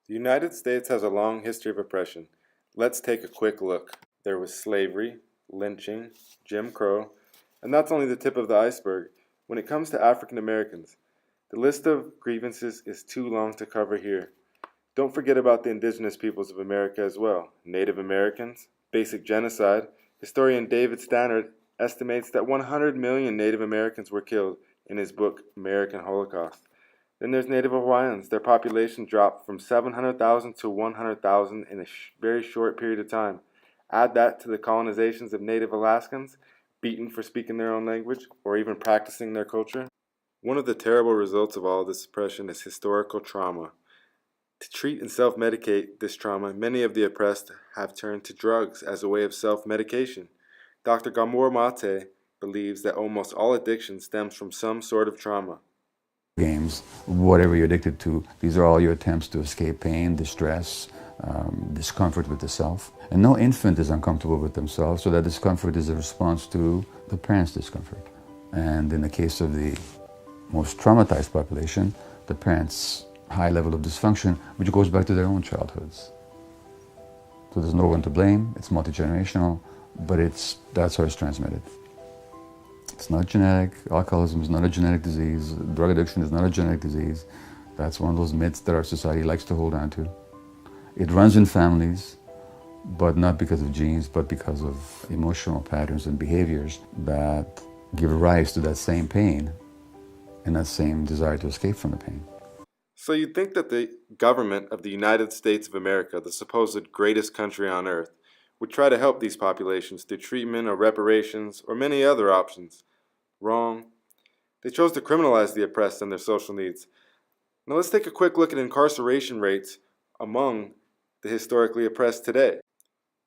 The United States has a long history of oppression. Let's take a quick look. There was slavery, lynching, Jim Crow, and that's only the tip of the iceberg. When it comes to African Americans, the list of grievances is too long to cover here. Don't forget about the indigenous peoples of America as well. Native Americans, basic genocide. Historian David Stannard estimates that 100 million Native Americans were killed in his book American Holocaust. Then there's Native Hawaiians. Their population dropped from 700,000 to 100,000 in a very short period of time. Add that to the colonizations of Native Alaskans, beaten for speaking their own language or even practicing their culture. One of the terrible results of all this oppression is historical trauma. To treat and self-medicate this trauma, many of the oppressed have turned to drugs as a way of self-medication. Dr. Gabor Mate believes that almost all addiction stems from some sort of trauma. Games, whatever you're addicted to, these are all your attempts to escape pain, distress, discomfort with the self. And no infant is uncomfortable with themselves, so that discomfort is a response to the parents' discomfort. And in the case of the most traumatized population, the parents' high level of dysfunction, which goes back to their own childhoods. So there's no one to blame, it's multi-generational, but that's how it's transmitted. It's not genetic. Alcoholism is not a genetic disease. Drug addiction is not a genetic disease. That's one of those myths that our society likes to hold on to. It runs in families, but not because of genes, but because of emotional patterns and behaviors that give rise to that same pain and that same desire to escape from the pain. So you'd think that the government of the United States of America, the supposed greatest country on earth, would try to help these populations through treatment or reparations or many other options. Wrong. They chose to criminalize the oppressed and their social needs. Now let's take a quick look at incarceration rates among the historically oppressed today.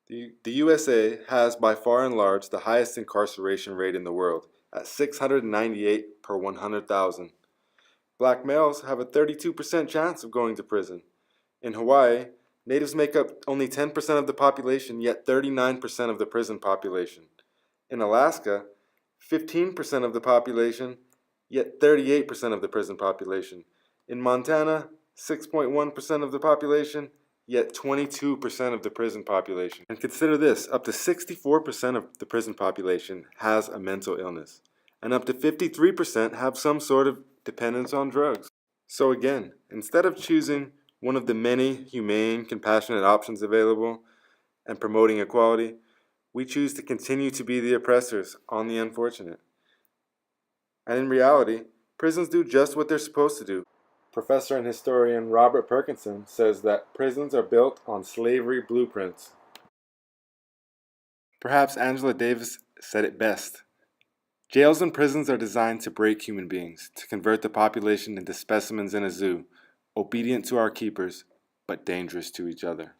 The USA has by far and large the highest incarceration rate in the world at 698 per 100,000. Black males have a 32% chance of going to prison. In Hawaii, natives make up only 10% of the population, yet 39% of the prison population. In Alaska, 15% of the population, yet 38% of the prison population. In Montana, 6.1% of the population, yet 22% of the prison population. And consider this, up to 64% of the prison population has a mental illness, and up to 53% have some sort of dependence on drugs. So again, instead of choosing one of the many humane, compassionate options available and promoting equality, we choose to continue to be the oppressors on the unfortunate. And in reality, prisons do just what they're supposed to do. Professor and historian Robert Perkinson says that prisons are built on slavery blueprints. Perhaps Angela Davis said it best. Jails and prisons are designed to break human beings, to convert the population into specimens in a zoo, obedient to our keepers, but dangerous to each other.